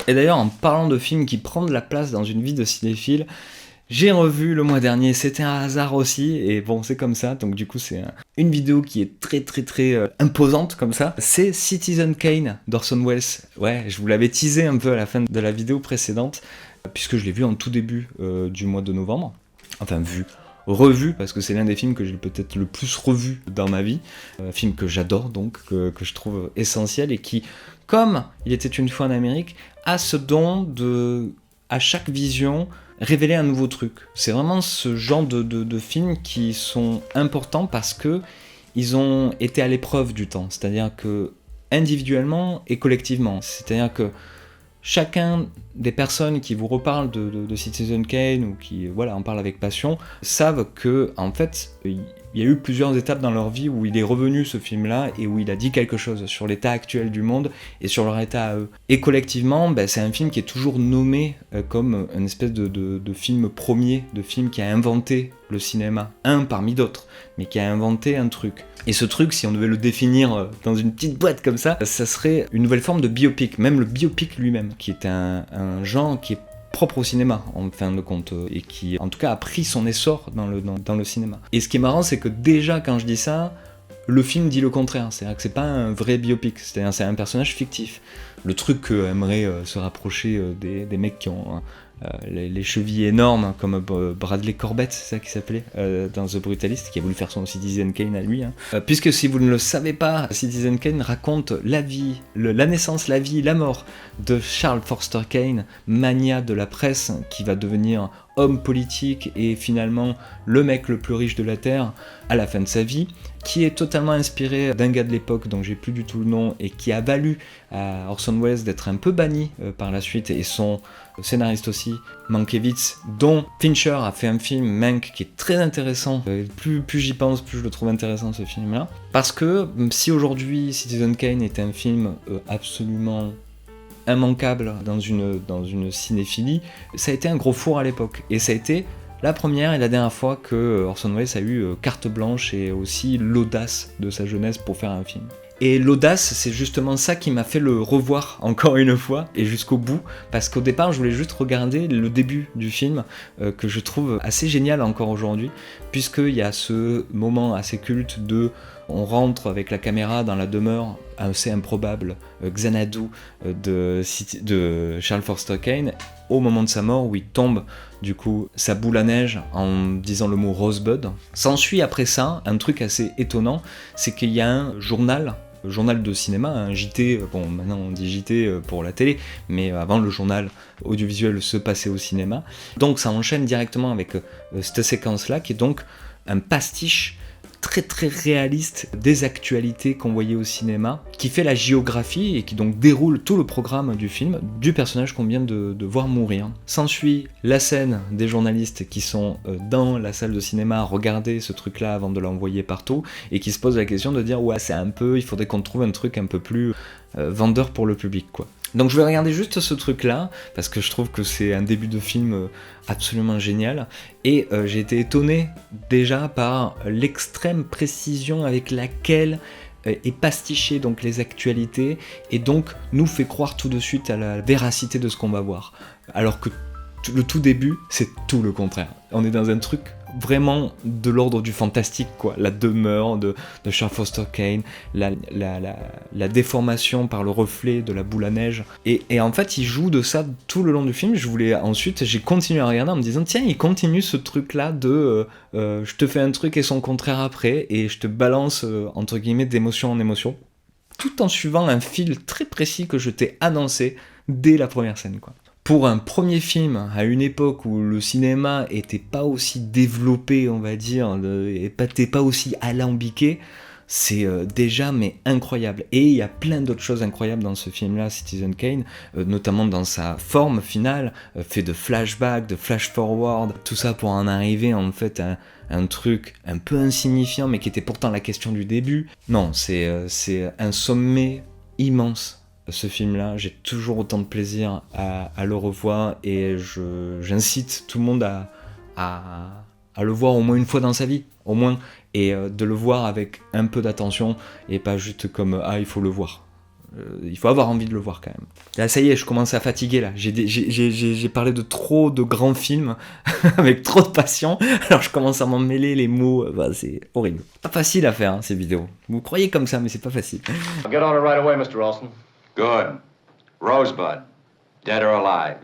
Et d'ailleurs, en parlant de films qui prennent de la place dans une vie de cinéphile, j'ai revu le mois dernier, c'était un hasard aussi, et bon, c'est comme ça, donc du coup c'est une vidéo qui est très imposante comme ça. C'est Citizen Kane d'Orson Welles. Ouais, je vous l'avais teasé un peu à la fin de la vidéo précédente, puisque je l'ai vu en tout début du mois de novembre. Enfin revu, parce que c'est l'un des films que j'ai peut-être le plus revu dans ma vie. Un film que j'adore donc, que je trouve essentiel, et qui, comme Il était une fois en Amérique, a ce don de, à chaque vision, révéler un nouveau truc. C'est vraiment ce genre de films qui sont importants parce que ils ont été à l'épreuve du temps, c'est-à-dire que individuellement et collectivement, c'est-à-dire que chacun des personnes qui vous reparlent de Citizen Kane, ou qui en parlent avec passion, savent que en fait il y a eu plusieurs étapes dans leur vie où il est revenu, ce film-là, et où il a dit quelque chose sur l'état actuel du monde et sur leur état à eux. Et collectivement, c'est un film qui est toujours nommé comme une espèce de film premier, de film qui a inventé le cinéma, un parmi d'autres, mais qui a inventé un truc. Et ce truc, si on devait le définir dans une petite boîte comme ça serait une nouvelle forme de biopic, même le biopic lui-même, qui est un genre qui est propre au cinéma en fin de compte, et qui en tout cas a pris son essor dans le cinéma. Et ce qui est marrant, c'est que déjà quand je dis ça, le film dit le contraire, c'est-à-dire que c'est pas un vrai biopic, c'est-à-dire c'est un personnage fictif. Le truc qu'aimerait se rapprocher des mecs qui ont les chevilles énormes, comme Bradley Corbett, c'est ça qu'il s'appelait, dans The Brutalist, qui a voulu faire son Citizen Kane à lui. Puisque si vous ne le savez pas, Citizen Kane raconte la vie, la naissance, la vie, la mort de Charles Foster Kane, magnat de la presse, qui va devenir homme politique et finalement le mec le plus riche de la Terre à la fin de sa vie, qui est totalement inspiré d'un gars de l'époque dont j'ai plus du tout le nom, et qui a valu à Orson Welles d'être un peu banni par la suite, et son scénariste aussi, Mankiewicz, dont Fincher a fait un film, Mank, qui est très intéressant. Plus j'y pense, plus je le trouve intéressant, ce film-là. Parce que si aujourd'hui Citizen Kane est un film absolument immanquable dans une cinéphilie, ça a été un gros four à l'époque, et ça a été La première et la dernière fois que Orson Welles a eu carte blanche et aussi l'audace de sa jeunesse pour faire un film. Et l'audace, c'est justement ça qui m'a fait le revoir encore une fois et jusqu'au bout, parce qu'au départ je voulais juste regarder le début du film que je trouve assez génial encore aujourd'hui, puisqu'il y a ce moment assez culte de on rentre avec la caméra dans la demeure assez improbable Xanadu de Charles Foster Kane au moment de sa mort où il tombe du coup sa boule à neige en disant le mot Rosebud. S'ensuit après ça un truc assez étonnant, c'est qu'il y a un journal de cinéma, un JT, bon maintenant on dit JT pour la télé, mais avant le journal audiovisuel se passait au cinéma. Donc ça enchaîne directement avec cette séquence-là qui est donc un pastiche très très réaliste des actualités qu'on voyait au cinéma, qui fait la géographie et qui donc déroule tout le programme du film, du personnage qu'on vient de voir mourir. S'ensuit la scène des journalistes qui sont dans la salle de cinéma à regarder ce truc-là avant de l'envoyer partout, et qui se posent la question de dire ouais c'est un peu, il faudrait qu'on trouve un truc un peu plus vendeur pour le public quoi. Donc je vais regarder juste ce truc-là, parce que je trouve que c'est un début de film absolument génial, et j'ai été étonné déjà par l'extrême précision avec laquelle est pastiché donc les actualités, et donc nous fait croire tout de suite à la véracité de ce qu'on va voir. Alors que le tout début, c'est tout le contraire. On est dans un truc vraiment de l'ordre du fantastique, quoi. La demeure de Charles Foster Kane, la déformation par le reflet de la boule à neige. Et en fait, il joue de ça tout le long du film. J'ai continué à regarder en me disant, tiens, il continue ce truc-là de je te fais un truc et son contraire après, et je te balance, entre guillemets, d'émotion en émotion, tout en suivant un fil très précis que je t'ai annoncé dès la première scène, quoi. Pour un premier film, à une époque où le cinéma était pas aussi développé, on va dire, était pas aussi alambiqué, c'est déjà mais incroyable. Et il y a plein d'autres choses incroyables dans ce film-là, Citizen Kane, notamment dans sa forme finale, fait de flashback, de flash-forward, tout ça pour en arriver en fait à un truc un peu insignifiant, mais qui était pourtant la question du début. Non, c'est un sommet immense. Ce film-là, j'ai toujours autant de plaisir à le revoir, et j'incite tout le monde à le voir au moins une fois dans sa vie, au moins, et de le voir avec un peu d'attention, et pas juste comme « ah, il faut le voir ». Il faut avoir envie de le voir quand même. Là, ça y est, je commence à fatiguer, là. J'ai parlé de trop de grands films, avec trop de passion, alors je commence à m'en mêler les mots, c'est horrible. Pas facile à faire, hein, ces vidéos. Vous croyez comme ça, mais c'est pas facile. Get on it right away, Mr. Ralston. Good. Rosebud, dead or alive?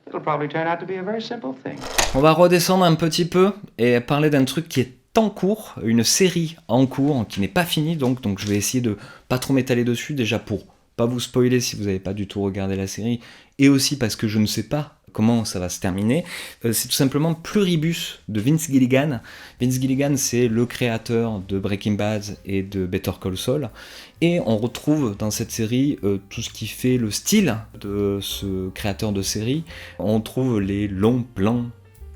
It'll probably turn out to be a very simple thing. On va redescendre un petit peu et parler d'un truc qui est en cours, une série en cours qui n'est pas finie, donc je vais essayer de pas trop m'étaler dessus, déjà pour pas vous spoiler si vous n'avez pas du tout regardé la série, et aussi parce que je ne sais pas comment ça va se terminer. C'est tout simplement Pluribus de Vince Gilligan. Vince Gilligan, c'est le créateur de Breaking Bad et de Better Call Saul, et on retrouve dans cette série tout ce qui fait le style de ce créateur de série. On trouve les longs plans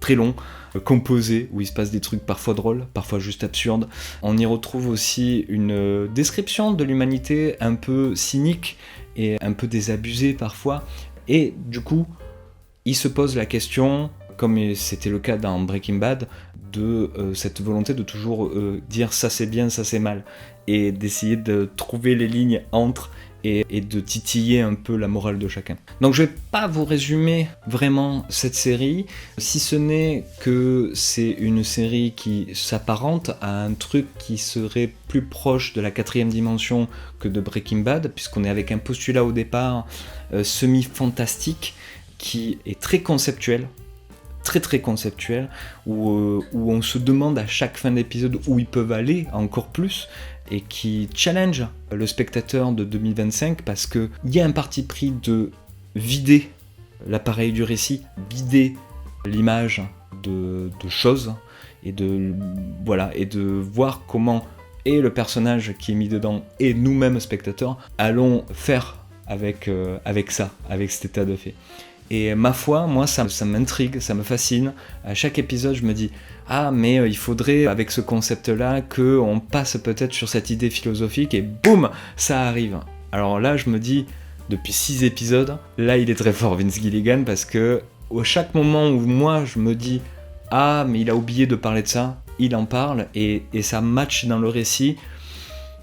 très longs, composés, où il se passe des trucs parfois drôles, parfois juste absurdes. On y retrouve aussi une description de l'humanité un peu cynique et un peu désabusée parfois, et du coup, il se pose la question, comme c'était le cas dans Breaking Bad, de cette volonté de toujours dire ça c'est bien, ça c'est mal, et d'essayer de trouver les lignes entre et de titiller un peu la morale de chacun. Donc je vais pas vous résumer vraiment cette série, si ce n'est que c'est une série qui s'apparente à un truc qui serait plus proche de la 4e dimension que de Breaking Bad, puisqu'on est avec un postulat au départ semi-fantastique, qui est très conceptuel, très conceptuel, où on se demande à chaque fin d'épisode où ils peuvent aller encore plus, et qui challenge le spectateur de 2025, parce qu'il y a un parti pris de vider l'appareil du récit, vider l'image de choses, et de voir comment et le personnage qui est mis dedans et nous-mêmes spectateurs allons faire avec ça, avec cet état de fait. Et ma foi, moi, ça m'intrigue, ça me fascine. À chaque épisode, je me dis « Ah, mais il faudrait, avec ce concept-là, qu'on passe peut-être sur cette idée philosophique, et boum, ça arrive. » Alors là, je me dis, depuis 6 épisodes, là, il est très fort, Vince Gilligan, parce que à chaque moment où moi, je me dis ah mais il a oublié de parler de ça, il en parle et ça match dans le récit.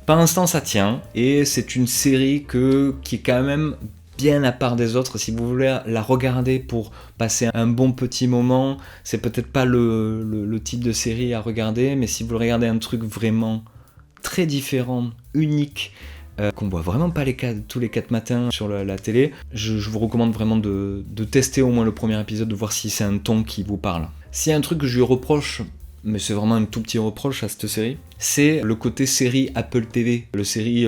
Par l'instant ça tient et c'est une série qui est quand même bien à part des autres. Si vous voulez la regarder pour passer un bon petit moment, c'est peut-être pas le type de série à regarder, mais si vous regardez un truc vraiment très différent, unique, qu'on voit vraiment pas tous les 4 matins sur la télé, je vous recommande vraiment de tester au moins le premier épisode, de voir si c'est un ton qui vous parle. S'il y a un truc que je lui reproche, mais c'est vraiment un tout petit reproche à cette série, c'est le côté série Apple TV, le série...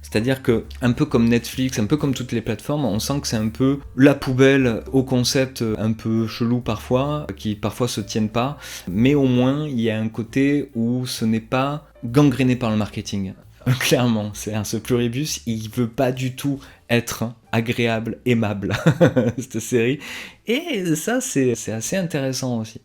c'est-à-dire que, un peu comme Netflix, un peu comme toutes les plateformes, on sent que c'est un peu la poubelle au concept un peu chelou parfois, qui parfois se tiennent pas, mais au moins il y a un côté où ce n'est pas gangréné par le marketing. Clairement, ce pluribus, il veut pas du tout être agréable, aimable, cette série, et ça c'est assez intéressant aussi.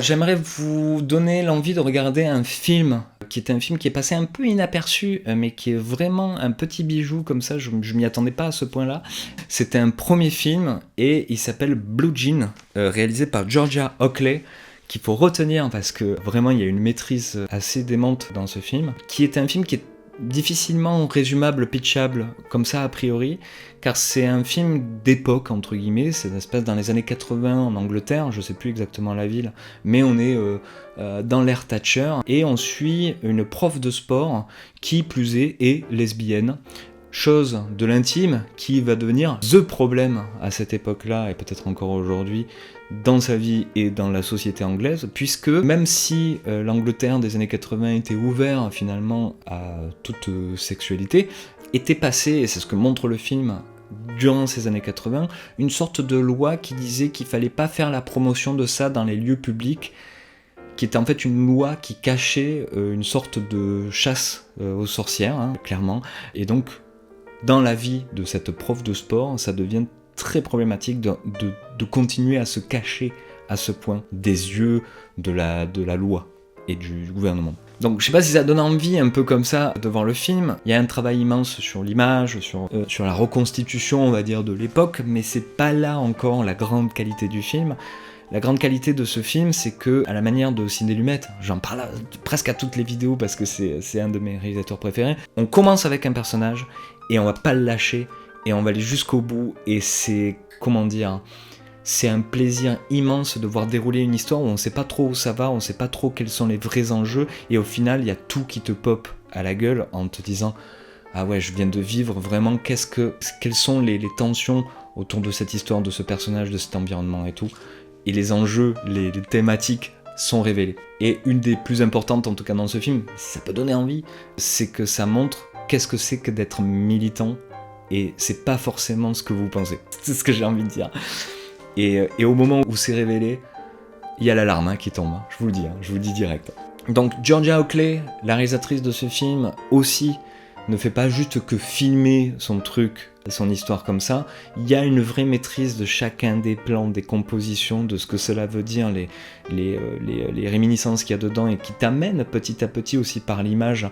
J'aimerais vous donner l'envie de regarder un film qui est passé un peu inaperçu, mais qui est vraiment un petit bijou comme ça, je m'y attendais pas à ce point-là. C'était un premier film et il s'appelle Blue Jean, réalisé par Georgia Oakley, qu'il faut retenir parce que vraiment il y a une maîtrise assez démente dans ce film, qui est un film qui est difficilement résumable, pitchable comme ça a priori, car c'est un film d'époque entre guillemets, c'est une espèce dans les années 80 en Angleterre, je sais plus exactement la ville, mais on est dans l'ère Thatcher, et on suit une prof de sport qui plus est lesbienne, chose de l'intime qui va devenir the problème à cette époque-là, et peut-être encore aujourd'hui, dans sa vie et dans la société anglaise, puisque même si l'Angleterre des années 80 était ouverte finalement à toute sexualité, était passée, et c'est ce que montre le film, durant ces années 80, une sorte de loi qui disait qu'il fallait pas faire la promotion de ça dans les lieux publics, qui était en fait une loi qui cachait une sorte de chasse aux sorcières, hein, clairement, et donc dans la vie de cette prof de sport, ça devient très problématique de continuer à se cacher à ce point des yeux de la loi et du gouvernement. Donc je sais pas si ça donne envie un peu comme ça de voir le film, il y a un travail immense sur l'image, sur la reconstitution on va dire de l'époque, mais c'est pas là encore la grande qualité du film. La grande qualité de ce film, c'est que, à la manière de Sidney Lumet, j'en parle presque à toutes les vidéos parce que c'est un de mes réalisateurs préférés, on commence avec un personnage et on va pas le lâcher et on va aller jusqu'au bout, et c'est, comment dire, c'est un plaisir immense de voir dérouler une histoire où on sait pas trop où ça va, on sait pas trop quels sont les vrais enjeux, et au final il y a tout qui te pop à la gueule en te disant ah ouais, je viens de vivre vraiment quelles sont les tensions autour de cette histoire, de ce personnage, de cet environnement et tout, et les enjeux, les thématiques sont révélés. Et une des plus importantes en tout cas dans ce film, si ça peut donner envie, c'est que ça montre qu'est-ce que c'est que d'être militant, et c'est pas forcément ce que vous pensez. C'est ce que j'ai envie de dire. Et au moment où c'est révélé, il y a l'alarme qui tombe, je vous le dis, je vous le dis direct. Donc Georgia Oakley, la réalisatrice de ce film, aussi ne fait pas juste que filmer son truc, son histoire comme ça, il y a une vraie maîtrise de chacun des plans, des compositions, de ce que cela veut dire, les réminiscences qu'il y a dedans, et qui t'amènent petit à petit aussi par l'image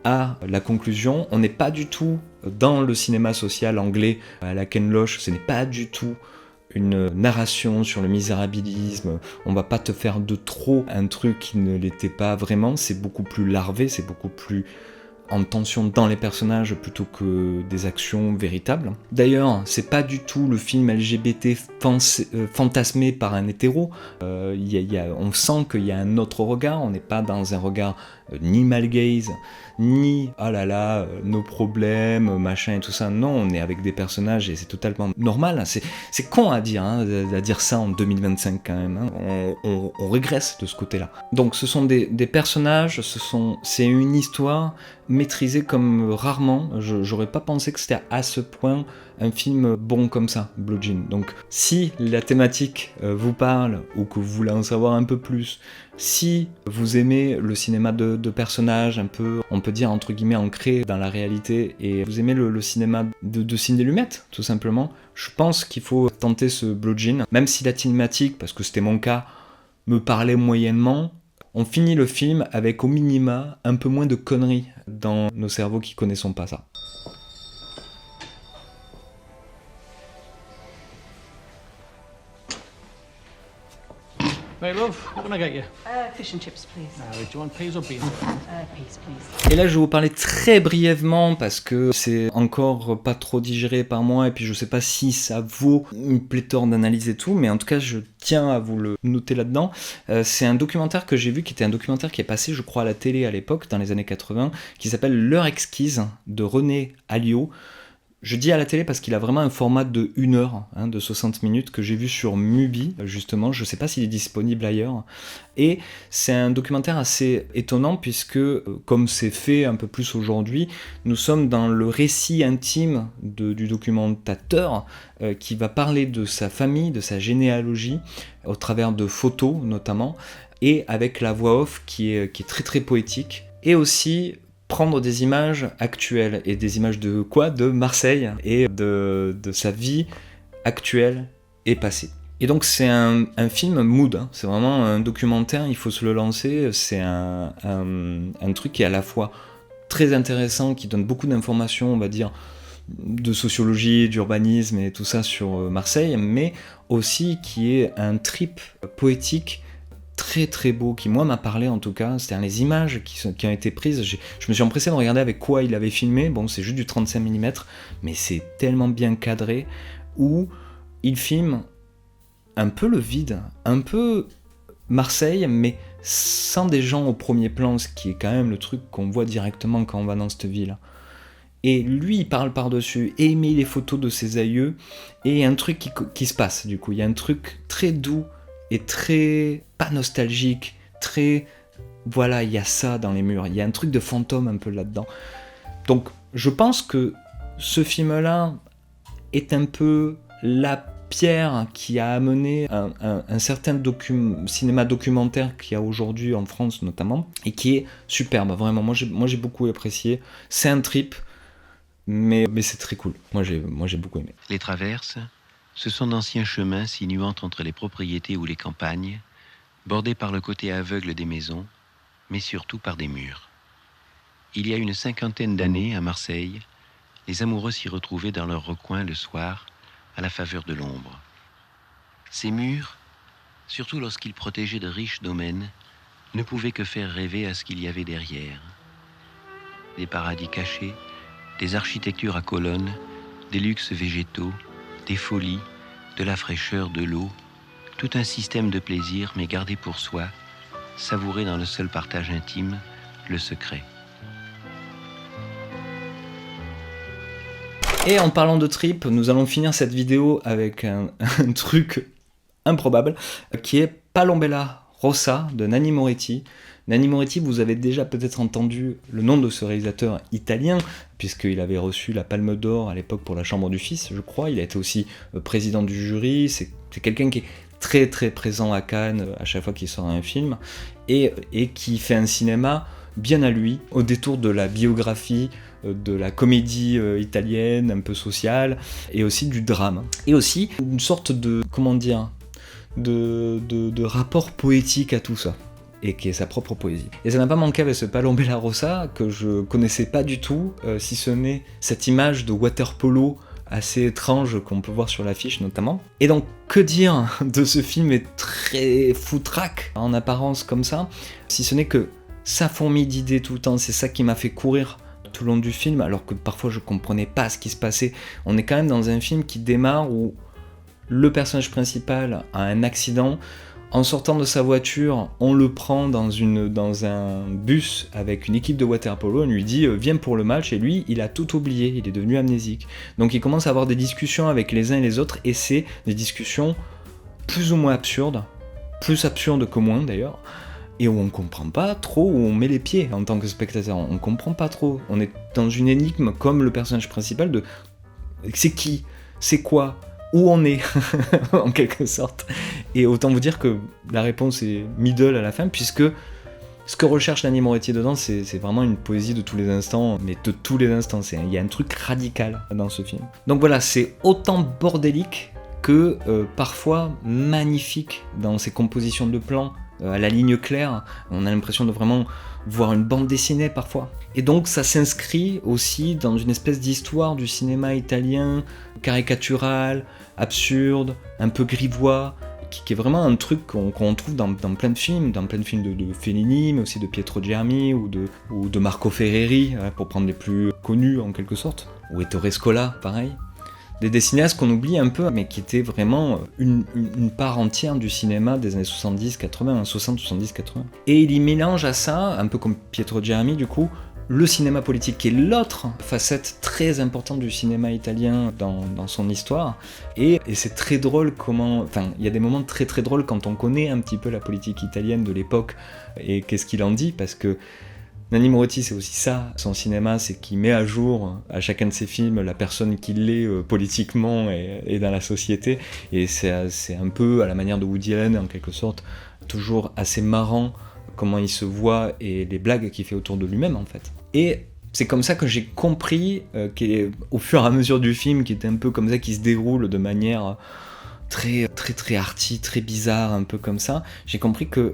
à la conclusion. On n'est pas du tout dans le cinéma social anglais à la Ken Loach, ce n'est pas du tout une narration sur le misérabilisme, on va pas te faire de trop un truc qui ne l'était pas vraiment, c'est beaucoup plus larvé, c'est beaucoup plus en tension dans les personnages plutôt que des actions véritables. D'ailleurs, c'est pas du tout le film LGBT fantasmé par un hétéro, on sent qu'il y a un autre regard, on n'est pas dans un regard ni mal gaze, ni oh là là, nos problèmes, machin et tout ça. Non, on est avec des personnages et c'est totalement normal. C'est con à dire ça en 2025 quand même. On régresse de ce côté-là. Donc ce sont des personnages, c'est une histoire maîtrisée comme rarement. J'aurais pas pensé que c'était à ce point un film bon comme ça, Blue Jean. Donc si la thématique vous parle ou que vous voulez en savoir un peu plus, si vous aimez le cinéma de personnages un peu, on peut dire entre guillemets ancré dans la réalité, et vous aimez le cinéma de Sidney Lumet tout simplement, je pense qu'il faut tenter ce Blue Jean, même si la thématique, parce que c'était mon cas, me parlait moyennement. On finit le film avec au minima un peu moins de conneries dans nos cerveaux qui connaissons pas ça. Hey, love, what can I get you? Fish and chips, please. Do you want peas or beans? Peas, please. Et là, je vais vous parler très brièvement parce que c'est encore pas trop digéré par moi et puis je sais pas si ça vaut une pléthore d'analyses et tout, mais en tout cas, je tiens à vous le noter là-dedans. C'est un documentaire que j'ai vu qui était un documentaire qui est passé, je crois, à la télé à l'époque, dans les années 80, qui s'appelle L'heure exquise de René Alliot. Je dis à la télé parce qu'il a vraiment un format de 1 heure, de 60 minutes, que j'ai vu sur Mubi, justement, je sais pas s'il est disponible ailleurs, et c'est un documentaire assez étonnant puisque, comme c'est fait un peu plus aujourd'hui, nous sommes dans le récit intime du documentateur qui va parler de sa famille, de sa généalogie, au travers de photos notamment, et avec la voix off qui est très très poétique, et aussi prendre des images actuelles, et des images de quoi ? De Marseille, et de sa vie actuelle et passée. Et donc c'est un film mood, c'est vraiment un documentaire, il faut se le lancer, c'est un truc qui est à la fois très intéressant, qui donne beaucoup d'informations, on va dire, de sociologie, d'urbanisme et tout ça sur Marseille, mais aussi qui est un trip poétique très très beau, qui moi m'a parlé en tout cas, c'est-à-dire les images qui ont été prises, je me suis empressé de regarder avec quoi il avait filmé, bon c'est juste du 35 mm, mais c'est tellement bien cadré, où il filme un peu le vide, un peu Marseille, mais sans des gens au premier plan, ce qui est quand même le truc qu'on voit directement quand on va dans cette ville. Et lui, il parle par-dessus, et il met les photos de ses aïeux, et il y a un truc qui se passe, du coup, il y a un truc très doux, et très, pas nostalgique, très, voilà, il y a ça dans les murs, il y a un truc de fantôme un peu là-dedans. Donc, je pense que ce film-là est un peu la pierre qui a amené un certain cinéma documentaire qu'il y a aujourd'hui en France notamment, et qui est superbe, vraiment, moi j'ai beaucoup apprécié, c'est un trip, mais c'est très cool, moi j'ai beaucoup aimé. Les traverses, ce sont d'anciens chemins sinuant entre les propriétés ou les campagnes, bordés par le côté aveugle des maisons, mais surtout par des murs. Il y a une 50aine d'années, à Marseille, les amoureux s'y retrouvaient dans leur recoin le soir, à la faveur de l'ombre. Ces murs, surtout lorsqu'ils protégeaient de riches domaines, ne pouvaient que faire rêver à ce qu'il y avait derrière. Des paradis cachés, des architectures à colonnes, des luxes végétaux, des folies, de la fraîcheur, de l'eau, tout un système de plaisir, mais gardé pour soi, savouré dans le seul partage intime, le secret. Et en parlant de trip, nous allons finir cette vidéo avec un truc improbable, qui est Palombella Rossa de Nanni Moretti. Nanni Moretti, vous avez déjà peut-être entendu le nom de ce réalisateur italien, puisqu'il avait reçu la Palme d'Or à l'époque pour La Chambre du Fils, je crois. Il a été aussi président du jury, c'est quelqu'un qui est très très présent à Cannes à chaque fois qu'il sort un film, et qui fait un cinéma bien à lui, au détour de la biographie, de la comédie italienne, un peu sociale, et aussi du drame. Et aussi une sorte de, comment dire, de rapport poétique à tout ça, et qui est sa propre poésie. Et ça n'a pas manqué avec ce Palombella Rossa, que je connaissais pas du tout, si ce n'est cette image de water-polo assez étrange qu'on peut voir sur l'affiche notamment. Et donc, que dire de ce film est très foutraque en apparence comme ça, si ce n'est que ça fourmille d'idées tout le temps, c'est ça qui m'a fait courir tout le long du film, alors que parfois je comprenais pas ce qui se passait. On est quand même dans un film qui démarre où le personnage principal a un accident. En sortant de sa voiture, on le prend dans un bus avec une équipe de water-polo, on lui dit « viens pour le match » et lui, il a tout oublié, il est devenu amnésique. Donc il commence à avoir des discussions avec les uns et les autres, et c'est des discussions plus ou moins absurdes, plus absurdes que moins d'ailleurs, et où on comprend pas trop où on met les pieds en tant que spectateur, on comprend pas trop, on est dans une énigme comme le personnage principal de C'est qui? C'est quoi? Où on est? En quelque sorte. Et autant vous dire que la réponse est middle à la fin, puisque ce que recherche Nanni Moretti dedans, c'est vraiment une poésie de tous les instants, mais de tous les instants. Il y a un truc radical dans ce film. Donc voilà, c'est autant bordélique que parfois magnifique dans ses compositions de plans, à la ligne claire. On a l'impression de vraiment voir une bande dessinée parfois. Et donc ça s'inscrit aussi dans une espèce d'histoire du cinéma italien, caricatural, absurde, un peu grivois, qui est vraiment un truc qu'on trouve dans plein de films, de Fellini, mais aussi de Pietro Germi ou de Marco Ferreri, pour prendre les plus connus en quelque sorte, ou Ettore Scola, pareil. Des cinéastes qu'on oublie un peu, mais qui étaient vraiment une part entière du cinéma des années 70-80, 60-70-80. Et il y mélange à ça, un peu comme Pietro Germi du coup, le cinéma politique, qui est l'autre facette très importante du cinéma italien dans son histoire. Et c'est très drôle comment... Enfin, il y a des moments très très drôles quand on connaît un petit peu la politique italienne de l'époque, et qu'est-ce qu'il en dit, parce que Nanni Moretti, c'est aussi ça, son cinéma, c'est qu'il met à jour à chacun de ses films la personne qu'il est politiquement et dans la société, et c'est un peu à la manière de Woody Allen en quelque sorte, toujours assez marrant comment il se voit et les blagues qu'il fait autour de lui-même en fait. Et c'est comme ça que j'ai compris qu'au fur et à mesure du film, qui était un peu comme ça, qui se déroule de manière très très très arty, très bizarre, un peu comme ça, j'ai compris que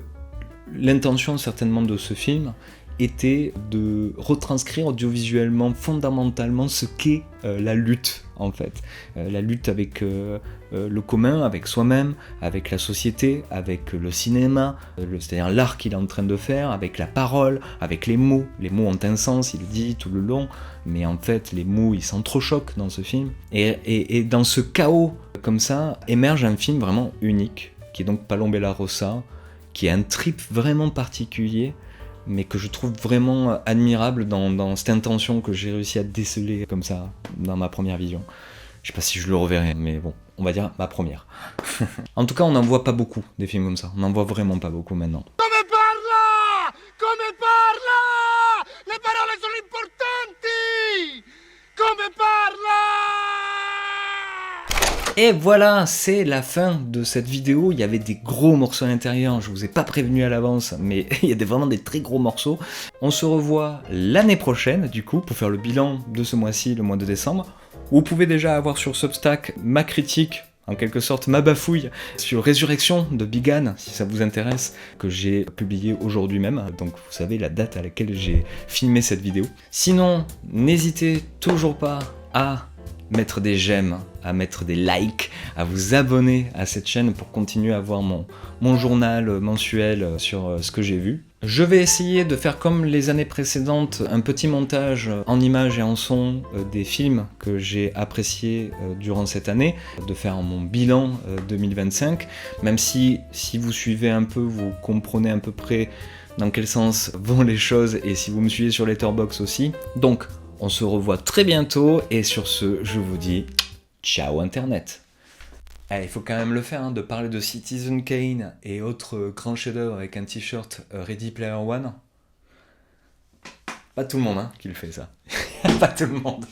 l'intention certainement de ce film était de retranscrire audiovisuellement, fondamentalement, ce qu'est la lutte, en fait. La lutte avec le commun, avec soi-même, avec la société, avec le cinéma, c'est-à-dire l'art qu'il est en train de faire, avec la parole, avec les mots. Les mots ont un sens, il le dit tout le long, mais en fait, les mots, ils s'entrechoquent dans ce film. Et dans ce chaos, comme ça, émerge un film vraiment unique, qui est donc Palombella Rossa, qui est un trip vraiment particulier, mais que je trouve vraiment admirable dans cette intention que j'ai réussi à déceler comme ça dans ma première vision. Je sais pas si je le reverrai, mais bon, on va dire ma première. En tout cas, on n'en voit pas beaucoup des films comme ça. On n'en voit vraiment pas beaucoup maintenant. Come parla! Come parla! Le parole sono importanti! Come parla! Et voilà, c'est la fin de cette vidéo. Il y avait des gros morceaux à l'intérieur, je vous ai pas prévenu à l'avance, mais il y a vraiment des très gros morceaux. On se revoit l'année prochaine, du coup, pour faire le bilan de ce mois-ci, le mois de décembre. Vous pouvez déjà avoir sur Substack ma critique, en quelque sorte ma bafouille, sur Résurrection de Bigan, si ça vous intéresse, que j'ai publié aujourd'hui même, donc vous savez la date à laquelle j'ai filmé cette vidéo. Sinon, n'hésitez toujours pas à mettre des j'aime, à mettre des likes, à vous abonner à cette chaîne pour continuer à voir mon journal mensuel sur ce que j'ai vu. Je vais essayer de faire comme les années précédentes, un petit montage en images et en son des films que j'ai appréciés durant cette année, de faire mon bilan 2025, même si vous suivez un peu, vous comprenez à peu près dans quel sens vont les choses, et si vous me suivez sur Letterboxd aussi. Donc, on se revoit très bientôt, et sur ce, je vous dis ciao Internet. Il faut quand même le faire, de parler de Citizen Kane et autres grands chefs-d'œuvre avec un t-shirt Ready Player One. Pas tout le monde qui le fait ça. Pas tout le monde.